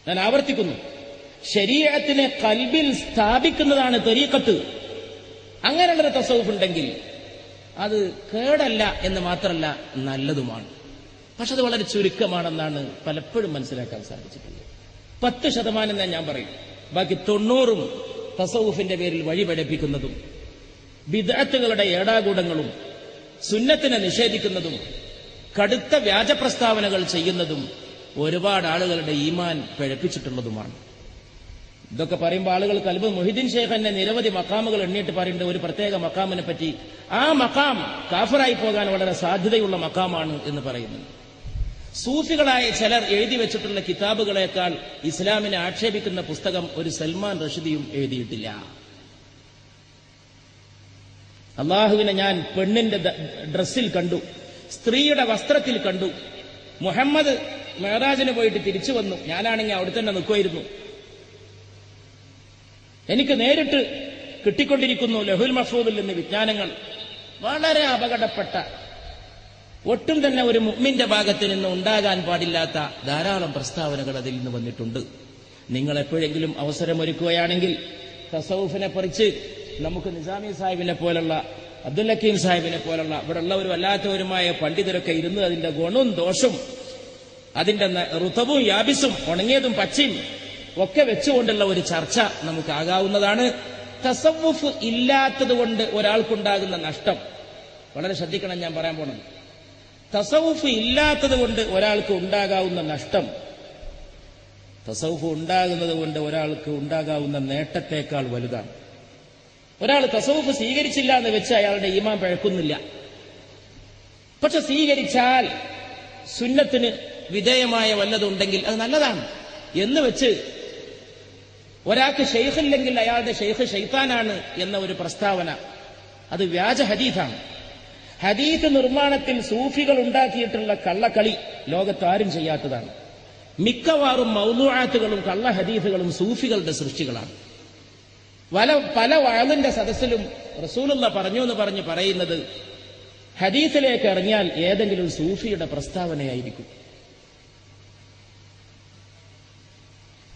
ഞാൻ ആവർത്തിക്കുന്നു, ശരീഅത്തിനെ ഖൽബിൽ സ്ഥാപിക്കുന്നതാണ് ത്വരീഖത്ത്. അങ്ങനെയുള്ളൊരു തസവുഫ് ഉണ്ടെങ്കിൽ അത് കേടല്ല എന്ന് മാത്രമല്ല, നല്ലതുമാണ്. പക്ഷെ അത് വളരെ ചുരുക്കമാണെന്നാണ് പലപ്പോഴും മനസ്സിലാക്കാൻ സാധിച്ചിട്ടുള്ളത്. 10% ഞാൻ പറയും. ബാക്കി 90% തസവുഫിന്റെ പേരിൽ വഴി പഠിപ്പിക്കുന്നതും ബിദ്അത്തുകളുടെ ഏടാകൂടങ്ങളും സുന്നത്തിനെ നിഷേധിക്കുന്നതും കടുത്ത വ്യാജ പ്രസ്താവനകൾ ചെയ്യുന്നതും ഒരുപാട് ആളുകളുടെ ഈമാൻ പിഴപ്പിച്ചിട്ടുള്ളതുമാണ്. ഇതൊക്കെ പറയുമ്പോൾ ആളുകൾ കൽബ് മൊഹിദ്ദീൻ ശൈഖ് തന്നെ നിരവധി മക്കാമുകൾ എണ്ണിയിട്ട് പറയുന്നുണ്ട് ഒരു പ്രത്യേക മക്കാമിനെ പറ്റി. ആ മക്കാം കാഫിറായി പോകാൻ വളരെ സാധ്യതയുള്ള മക്കാമാണ് എന്ന് പറയുന്നു. സൂഫികളായ ചിലർ എഴുതി വെച്ചിട്ടുള്ള കിതാബുകളെക്കാൾ ഇസ്ലാമിനെ ആക്ഷേപിക്കുന്ന പുസ്തകം ഒരു സൽമാൻ റഷീദിയും എഴുതിയിട്ടില്ല. അള്ളാഹുവിനെ ഞാൻ പെണ്ണിന്റെ ഡ്രസ്സിൽ കണ്ടു, സ്ത്രീയുടെ വസ്ത്രത്തിൽ കണ്ടു. മുഹമ്മദ് മെഹറാജിന് പോയിട്ട് തിരിച്ചു വന്നു, ഞാനാണെങ്കിൽ അവിടെ തന്നെ നിൽക്കുമായിരുന്നു. എനിക്ക് നേരിട്ട് കിട്ടിക്കൊണ്ടിരിക്കുന്നു ലഹുൽ മഹ്ഫൂദിൽ നിന്ന് വിജ്ഞാനങ്ങൾ. വളരെ അപകടപ്പെട്ട, ഒട്ടും തന്നെ ഒരു മുഅ്മിന്റെ ഭാഗത്ത് നിന്ന് ഉണ്ടാകാൻ പാടില്ലാത്ത ധാരാളം പ്രസ്താവനകൾ അതിൽ നിന്ന് വന്നിട്ടുണ്ട്. നിങ്ങൾ എപ്പോഴെങ്കിലും അവസരമൊരുക്കുകയാണെങ്കിൽ തസവുഫിനെ കുറിച്ച് നമുക്ക് നിസാമി സാഹിബിനെ പോലുള്ള, അബ്ദുൽ ഹക്കീം സാഹിബിനെ പോലുള്ള ഇവിടെ ഉള്ളവരും അല്ലാത്തവരുമായ പണ്ഡിതരൊക്കെ ഇരുന്ന് അതിന്റെ ഗുണവും ദോഷവും അതിന്റെ ഋതവും യാബിസും ഉണങ്ങിയതും പച്ചയും ഒക്കെ വെച്ചുകൊണ്ടുള്ള ഒരു ചർച്ച നമുക്കാകാവുന്നതാണ്. തസവുഫ് ഇല്ലാത്തത് കൊണ്ട് ഒരാൾക്കുണ്ടാകുന്ന നഷ്ടം വളരെ ശ്രദ്ധിക്കണം. ഞാൻ പറയാൻ പോണത്, തസവുഫ് ഇല്ലാത്തത് കൊണ്ട് ഒരാൾക്ക് ഉണ്ടാകാവുന്ന നഷ്ടം തസവുഫ് ഉണ്ടാകുന്നത് കൊണ്ട് ഒരാൾക്ക് ഉണ്ടാകാവുന്ന നേട്ടത്തെക്കാൾ വലുതാണ്. ഒരാൾ തസവുഫ് സ്വീകരിച്ചില്ല എന്ന് വെച്ച് അയാളുടെ ഈമാൻ പിഴക്കുന്നില്ല. പക്ഷെ സ്വീകരിച്ചാൽ സുന്നത്തിന് വിധേയമായ വല്ലതുണ്ടെങ്കിൽ അത് നല്ലതാണ് എന്ന് വെച്ച് ഒരാൾക്ക് ഷെയ്ഖില്ലെങ്കിൽ അയാളുടെ ഷെയ്ഖ് ശൈത്താനാണ് എന്ന ഒരു പ്രസ്താവന, അത് വ്യാജ ഹദീഥാണ്. ഹദീത്ത് നിർമ്മാണത്തിൽ സൂഫികൾ ഉണ്ടാക്കിയിട്ടുള്ള കള്ളക്കളി ലോകത്ത് ആരും ചെയ്യാത്തതാണ്. മിക്കവാറും മൗദൂആത്തുകളും കള്ള ഹദീസുകളും സൂഫികളുടെ സൃഷ്ടികളാണ്. പല വഅളിന്റെ സദസ്സിലും റസൂലുള്ളാഹി പറഞ്ഞു എന്ന് പറഞ്ഞ് പറയുന്നത് ഹദീസിലേക്ക് ഇറങ്ങിയാൽ ഏതെങ്കിലും സൂഫിയുടെ പ്രസ്താവനയായിരിക്കും.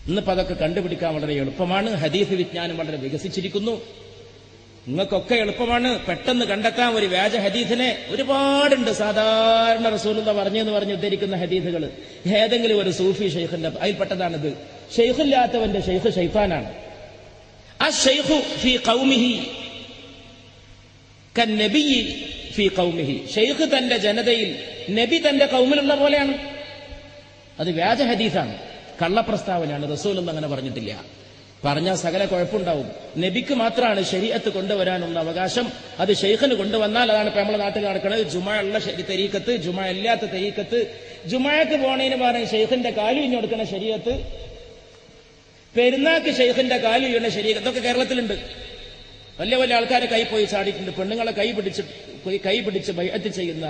ഇന്നിപ്പോ അതൊക്കെ കണ്ടുപിടിക്കാൻ വളരെ എളുപ്പമാണ്. ഹദീസ് വിജ്ഞാനം വളരെ വികസിച്ചിരിക്കുന്നു. നിങ്ങൾക്കൊക്കെ എളുപ്പമാണ് പെട്ടെന്ന് കണ്ടെത്താൻ ഒരു വ്യാജ ഹദീസിനെ. ഒരുപാടുണ്ട് സാധാരണ റസൂലുള്ളാഹി പറഞ്ഞെന്ന് പറഞ്ഞ് ഉദ്ധരിക്കുന്ന ഹദീസുകൾ. ഏതെങ്കിലും ഒരു സൂഫി ഷെയ്ഖിന്റെ അതിൽപ്പെട്ടതാണിത്. ഷെയ്ഖില്ലാത്തവന്റെ ഷെയ്ഖ് ശൈത്താനാണ്. അശ്ശൈഖു ഫീ ഖൗമിഹി കന്നബിയ്യി ഫീ ഖൗമിഹി. ഷെയ്ഖ് തന്റെ ജനതയിൽ നബി തന്റെ ഖൗമിലുള്ള പോലെയാണ്. അത് വ്യാജ ഹദീസാണ്, കള്ളപ്രസ്താവനയാണ്. റസൂലുള്ളാഹി അങ്ങനെ പറഞ്ഞിട്ടില്ല. പറഞ്ഞാൽ സകല കുഴപ്പമുണ്ടാവും. നബിക്ക് മാത്രമാണ് ശരീഅത്ത് കൊണ്ടുവരാനുള്ള അവകാശം. അത് ഷെയ്ഖിന് കൊണ്ടുവന്നാൽ അതാണ് ഇപ്പൊ നമ്മുടെ നാട്ടിൽ നടക്കുന്നത്. ജുമാ ഉള്ള തരീക്കത്ത്, ജുമാ ഇല്ലാത്ത തരീക്കത്ത്. ജുമാക്ക് പോണേന് പറഞ്ഞ ഷെയ്ഖിന്റെ കാലു ഇഞ്ഞു കൊടുക്കണ ശരീഅത്ത്, പെരുന്നാക്ക് ഷെയ്ഖിന്റെ കാലു ഇയ്യണ ശരീഅത്ത്. ഇതൊക്കെ കേരളത്തിലുണ്ട്. വലിയ വലിയ ആൾക്കാരെ കൈ പോയി ചാടിയിട്ടുണ്ട്. പെണ്ണുങ്ങളെ കൈ പിടിച്ച് ബൈഅത്ത് ചെയ്യുന്ന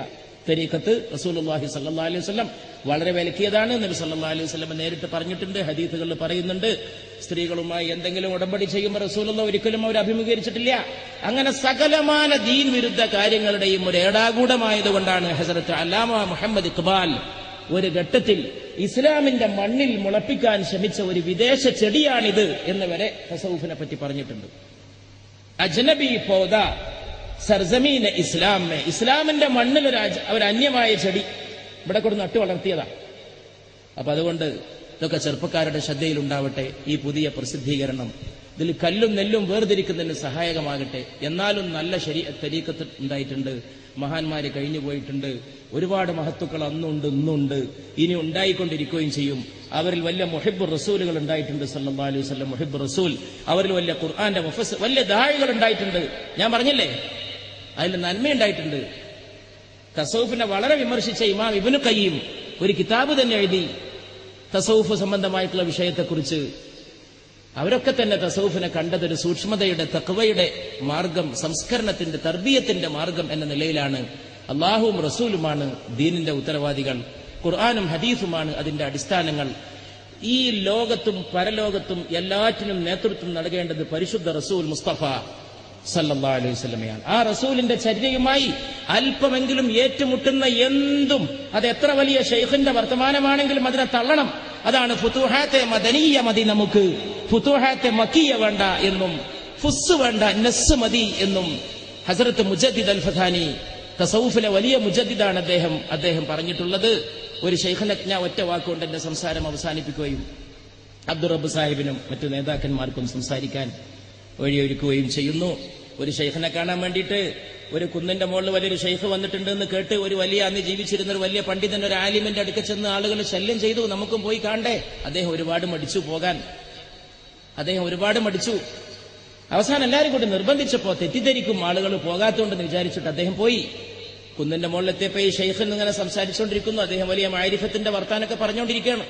തരീഖത്ത് റസൂലുള്ളാഹി സ്വല്ലല്ലാഹു അലൈഹി വസല്ലം വളരെ വിലക്കിയതാണ്. നബി സല്ലല്ലാഹു അലൈഹി വസല്ലം നേരിട്ട് പറഞ്ഞിട്ടുണ്ട്, ഹദീസുകളിൽ പറയുന്നുണ്ട്. സ്ത്രീകളുമായി എന്തെങ്കിലും ഉടമ്പടി ചെയ്യുമ്പോൾ റസൂലുള്ളാഹി ഒരിക്കലും അവർ അഭിമുഖീകരിച്ചിട്ടില്ല. അങ്ങനെ സകലമാന ദീൻ വിരുദ്ധ കാര്യങ്ങളുടെയും ഒരു ഏടാകൂടമായതുകൊണ്ടാണ് ഹസ്രത്ത് അല്ലാമ മുഹമ്മദ് ഇഖ്ബാൽ ഒരു ഘട്ടത്തിൽ ഇസ്ലാമിന്റെ മണ്ണിൽ മുളപ്പിക്കാൻ ശ്രമിച്ച ഒരു വിദേശ ചെടിയാണിത് എന്ന് വരെ തസവുഫിനെ പറ്റി പറഞ്ഞിട്ടുണ്ട്. അജ്നബി പൗദ സർസമീന ഇസ്ലാമെ, ഇസ്ലാമിന്റെ മണ്ണിൽ ഒരു അന്യമായ ചെടി ഇവിടെ കൊണ്ട് നട്ടു വളർത്തിയതാണ്. അപ്പൊ അതുകൊണ്ട് ഇതൊക്കെ ചെറുപ്പക്കാരുടെ ശ്രദ്ധയിലുണ്ടാവട്ടെ. ഈ പുതിയ പ്രസിദ്ധീകരണം ഇതിൽ കല്ലും നെല്ലും വേർതിരിക്കുന്നതിന് സഹായകമാകട്ടെ. എന്നാലും നല്ല തരീഖത്ത് ഉണ്ടായിട്ടുണ്ട്. മഹാന്മാര് കഴിഞ്ഞു പോയിട്ടുണ്ട്. ഒരുപാട് മഹത്തുക്കൾ അന്നുണ്ട്, ഇന്നുണ്ട്, ഇനി ഉണ്ടായിക്കൊണ്ടിരിക്കുകയും ചെയ്യും. അവരിൽ വലിയ മുഹിബ്ബുർ റസൂലുകൾ ഉണ്ടായിട്ടുണ്ട്. സല്ലല്ലാഹു അലൈഹി വസല്ലം മുഹിബ്ബുർ റസൂൽ. അവരിൽ വലിയ ഖുർആന്റെ മുഫസ്സിർ, വലിയ ദാഇകൾ ഉണ്ടായിട്ടുണ്ട്. ഞാൻ പറഞ്ഞില്ലേ, അതിൽ നന്മയുണ്ടായിട്ടുണ്ട്. തസവുഫിനെ വളരെ വിമർശിച്ച ഇമാം ഇബ്നു ഖയ്യിം ഒരു കിതാബ് തന്നെ എഴുതി തസവുഫ് സംബന്ധമായിട്ടുള്ള വിഷയത്തെക്കുറിച്ച്. അവരൊക്കെ തന്നെ തസവുഫിനെ കണ്ടതൊരു സൂക്ഷ്മതയുടെ, തഖ്വയുടെ മാർഗം, സംസ്കരണത്തിന്റെ, തർബിയത്തിന്റെ മാർഗം എന്ന നിലയിലാണ്. അല്ലാഹുവും റസൂലുമാണ് ദീനിന്റെ ഉത്തരവാദികൾ, ഖുർആനും ഹദീസുമാണ് അതിന്റെ അടിസ്ഥാനങ്ങൾ. ഈ ലോകത്തും പരലോകത്തും എല്ലാറ്റിനും നേതൃത്വം നൽകേണ്ടത് പരിശുദ്ധ റസൂൽ മുസ്തഫ സല്ലല്ലാഹു അലൈഹി വസല്ലമയാണ്. ആ റസൂലിന്റെ ചര്യയുമായി അല്പമെങ്കിലും ഏറ്റുമുട്ടുന്ന എന്തും, അത് എത്ര വലിയ ഷെയ്ഖിന്റെ വർത്തമാനമാണെങ്കിലും അതിനെ തള്ളണം. അതാണ് ഫുതൂഹാത്തെ മദനിയ മതി, നമുക്ക് ഫുതൂഹാത്തെ മക്കിയ വേണ്ട എന്നും ഫുസ് വേണ്ട നസ് മതി എന്നും ഹസ്രത്ത് മുജദ്ദിദ് അൽ ഫഥാനി, തസൗഫിലെ വലിയ മുജദ്ദിദാണ് അദ്ദേഹം പറഞ്ഞിട്ടുള്ളത്. ഒരു ശൈഖിനെ ഞാൻ ഒറ്റ വാക്കുകൊണ്ട് എന്റെ സംസാരം അവസാനിപ്പിക്കുകയും അബ്ദുർ റബ്ബ് സാഹിബിനും മറ്റു നേതാക്കന്മാർക്കും സംസാരിക്കാൻ വഴിയൊരുക്കുകയും ചെയ്യുന്നു. ഒരു ശൈഖിനെ കാണാൻ വേണ്ടിയിട്ട് ഒരു കുന്നിന്റെ മുകളിൽ വലിയൊരു ശൈഖ് വന്നിട്ടുണ്ട് എന്ന് കേട്ട് ഒരു വലിയ അന്ന് ജീവിച്ചിരുന്ന ഒരു വലിയ പണ്ഡിതൻ ഒരു ആലിമിന്റെ അടുക്ക ചെന്ന് ആളുകൾ ശല്യം ചെയ്തു. നമുക്കും പോയി കാണണ്ടേ? അദ്ദേഹം ഒരുപാട് മടിച്ചു പോകാൻ. അവസാനം എല്ലാവരും കൂടി നിർബന്ധിച്ചപ്പോ തെറ്റിദ്ധരിക്കും ആളുകൾ പോകാത്തോണ്ടെന്ന് വിചാരിച്ചിട്ട് അദ്ദേഹം പോയി. കുന്നിന്റെ മുകളിലെത്തിയപ്പോ ഈ ഷെയ്ഖിൽ ഇങ്ങനെ സംസാരിച്ചുകൊണ്ടിരിക്കുന്നു. അദ്ദേഹം വലിയ മാരിഫത്തിന്റെ വർത്താനൊക്കെ പറഞ്ഞുകൊണ്ടിരിക്കുകയാണ്.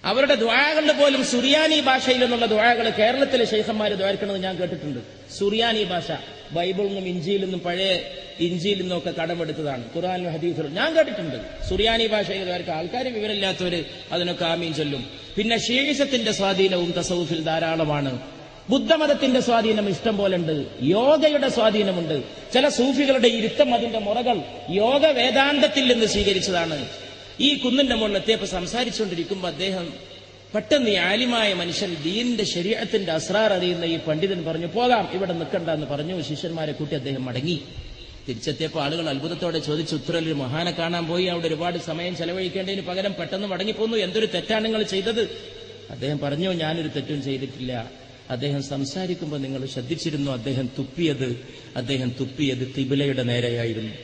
അവരുടെ ദുആകളിൽ പോലും സുറിയാനി ഭാഷയിൽ നിന്നുള്ള ദുആകൾ കേരളത്തിലെ ഷെയ്ഖന്മാർ ദ്വാരിക്കണമെന്ന് ഞാൻ കേട്ടിട്ടുണ്ട്. സുറിയാനി ഭാഷ ബൈബിളിൽ നിന്നും ഇഞ്ചിയിൽ നിന്നും പഴയ ഇഞ്ചിയിൽ നിന്നും ഒക്കെ കടമെടുത്തതാണ്. ഖുർആനിലും ഹദീസിലും ഞാൻ കേട്ടിട്ടുണ്ട്. സുറിയാനി ഭാഷയിൽ ദ്വാരിക്ക ആൾക്കാർ വിവരമില്ലാത്തവര് അതിനൊക്കെ ആമീൻ ചൊല്ലും. പിന്നെ ഷീഇസത്തിന്റെ സ്വാധീനവും തസവുഫിൽ ധാരാളമാണ്. ബുദ്ധമതത്തിന്റെ സ്വാധീനം ഇഷ്ടം പോലുണ്ട്. യോഗയുടെ സ്വാധീനമുണ്ട്. ചില സൂഫികളുടെ ഇരുത്തം അതിന്റെ മുറകൾ യോഗ വേദാന്തത്തിൽ നിന്ന് സ്വീകരിച്ചതാണ്. ഈ കുന്നിന്റെ മുകളിൽ എത്തിയപ്പോൾ സംസാരിച്ചുകൊണ്ടിരിക്കുമ്പോൾ അദ്ദേഹം പെട്ടെന്ന് ഈ ആലിമായ മനുഷ്യൻ ദീനിന്റെ ശരീഅത്തിന്റെ അസ്റാർ അറിയുന്ന ഈ പണ്ഡിതൻ പറഞ്ഞു, പോകാം, ഇവിടെ നിൽക്കണ്ട എന്ന് പറഞ്ഞു. ശിഷ്യന്മാരെ കൂട്ടി അദ്ദേഹം മടങ്ങി. തിരിച്ചെത്തിയപ്പോൾ ആളുകൾ അത്ഭുതത്തോടെ ചോദിച്ചു, ഉത്തരയിൽ മഹാനെ കാണാൻ പോയി, അവിടെ ഒരുപാട് സമയം ചെലവഴിക്കേണ്ടതിന് പകരം പെട്ടെന്ന് മടങ്ങിപ്പോന്നു, എന്തൊരു തെറ്റാണ് നിങ്ങൾ ചെയ്തത്? അദ്ദേഹം പറഞ്ഞു, ഞാനൊരു തെറ്റും ചെയ്തിട്ടില്ല. അദ്ദേഹം സംസാരിക്കുമ്പോൾ നിങ്ങൾ ശ്രദ്ധിച്ചിരുന്നു, അദ്ദേഹം തുപ്പിയത് ഖിബ്ലയുടെ നേരെയായിരുന്നു.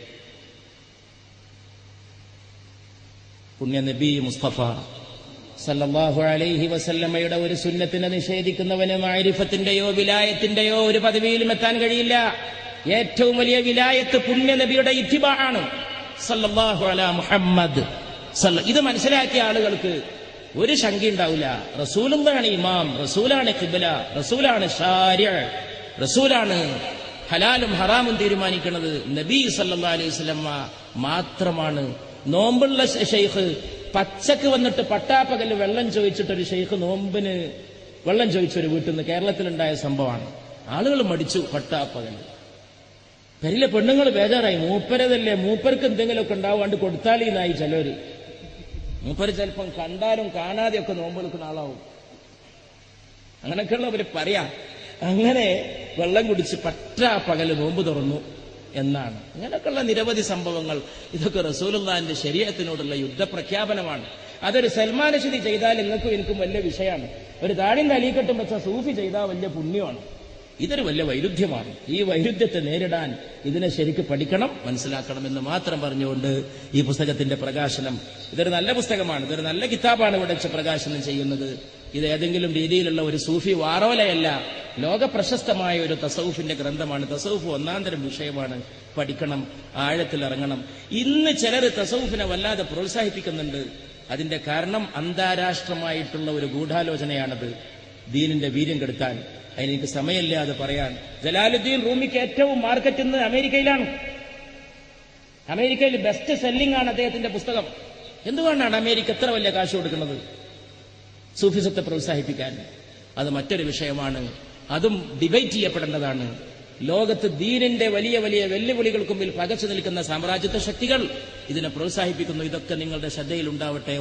പുണ്യ നബി മുസ്തഫ സല്ലല്ലാഹു അലൈഹി വസല്ലമയുടെ ഒരു സുന്നത്തിനെ നിഷേധിക്കുന്നവന് മാരിഫത്തിന്റെയോ വിലായത്തിന്റെയോ ഒരു പദവിയിലും എത്താൻ കഴിയില്ല. ഏറ്റവും വലിയ വിലായത്ത് പുണ്യ നബിയുടെ ഇത്തിബാഅാണ്. സല്ലല്ലാഹു അലാ മുഹമ്മദ്. ഇത് മനസ്സിലാക്കിയ ആളുകൾക്ക് ഒരു ശങ്കയുണ്ടാവില്ല. റസൂലുള്ളാഹിയാണ് ഇമാം, റസൂലാണ് ഖിബ്ല, റസൂലാണ് ശാരിഅ്, റസൂലാണ് ഹലാലും ഹറാമും തീരുമാനിക്കുന്നത്. നബി സല്ലല്ലാഹു അലൈഹി വസല്ലമ മാത്രമാണ്. നോമ്പുള്ള ഷെയ്ഖ് പച്ചക്ക് വന്നിട്ട് പട്ടാപ്പകല് വെള്ളം ചോദിച്ചിട്ടൊരു ഷെയ്ഖ് നോമ്പിന് വെള്ളം ചോദിച്ചൊരു വീട്ടിൽ നിന്ന് കേരളത്തിലുണ്ടായ സംഭവമാണ്. ആളുകൾ മടിച്ചു. പട്ടാപ്പകല് പെരിലെ പെണ്ണുങ്ങൾ ബേജാറായി. മൂപ്പരതല്ലേ, മൂപ്പർക്ക് എന്തെങ്കിലുമൊക്കെ ഉണ്ടാവാണ്ട് കൊടുത്താലീന്നായി ചിലര്. മൂപ്പര് ചിലപ്പം കണ്ടാലും കാണാതെയൊക്കെ നോമ്പ് എടുക്കുന്ന ആളാവും. അങ്ങനെയൊക്കെയുള്ള അവര് പറയാ. അങ്ങനെ വെള്ളം കുടിച്ച് പട്ടാപ്പകല് നോമ്പ് തുറന്നു എന്നാണ്. ഇങ്ങനെയൊക്കെയുള്ള നിരവധി സംഭവങ്ങൾ. ഇതൊക്കെ റസൂലുള്ളാഹിന്റെ ശരീഅത്തിനോടുള്ള യുദ്ധപ്രഖ്യാപനമാണ്. അതൊരു സൽമാൻ റശീദി ചെയ്താൽ നിങ്ങൾക്കും എനിക്കും വലിയ വിഷയമാണ്. ഒരു താടിയും തലീക്കെട്ടും വെച്ച സൂഫി ചെയ്താൽ വലിയ പുണ്യമാണ്. ഇതൊരു വലിയ വൈരുദ്ധ്യമാണ്. ഈ വൈരുദ്ധ്യത്തെ നേരിടാൻ ഇതിനെ ശരിക്ക് പഠിക്കണം, മനസ്സിലാക്കണം എന്ന് മാത്രം പറഞ്ഞുകൊണ്ട് ഈ പുസ്തകത്തിന്റെ പ്രകാശനം, ഇതൊരു നല്ല പുസ്തകമാണ്, ഇതൊരു നല്ല കിതാബാണ് ഇവിടെ പ്രകാശനം ചെയ്യുന്നത്. ഇത് ഏതെങ്കിലും രീതിയിലുള്ള ഒരു സൂഫി വാറോലയല്ല, ലോക പ്രശസ്തമായ ഒരു തസവുഫിന്റെ ഗ്രന്ഥമാണ്. തസവുഫ് ഒന്നാന്തരം വിഷയമാണ്. പഠിക്കണം, ആഴത്തിൽ ഇറങ്ങണം. ഇന്ന് ചിലർ തസവുഫിനെ വല്ലാതെ പ്രോത്സാഹിപ്പിക്കുന്നുണ്ട്. അതിന്റെ കാരണം അന്താരാഷ്ട്രമായിട്ടുള്ള ഒരു ഗൂഢാലോചനയാണത്, ദീനിന്റെ വീര്യം കെടുത്താൻ. അതിനെനിക്ക് സമയമില്ല അത് പറയാൻ. ജലാലുദ്ദീൻ റൂമിക്ക് ഏറ്റവും മാർക്കറ്റ് ഇന്ന് അമേരിക്കയിലാണ്. അമേരിക്കയിൽ ബെസ്റ്റ് സെല്ലിംഗ് ആണ് അദ്ദേഹത്തിന്റെ പുസ്തകം. എന്തുകൊണ്ടാണ് അമേരിക്ക എത്ര വലിയ കാശ് കൊടുക്കുന്നത് സൂഫിസത്തെ പ്രോത്സാഹിപ്പിക്കാൻ? അത് മറ്റൊരു വിഷയമാണ്. അതും ഡിബേറ്റ് ചെയ്യപ്പെടേണ്ടതാണ്. ലോകത്ത് ദീനിന്റെ വലിയ വലിയ വെല്ലുവിളികൾക്ക് മുമ്പിൽ പകച്ചു നിൽക്കുന്ന സാമ്രാജ്യത്വ ശക്തികൾ ഇതിനെ പ്രോത്സാഹിപ്പിക്കുന്നു. ഇതൊക്കെ നിങ്ങളുടെ ശ്രദ്ധയിൽ ഉണ്ടാവട്ടെ.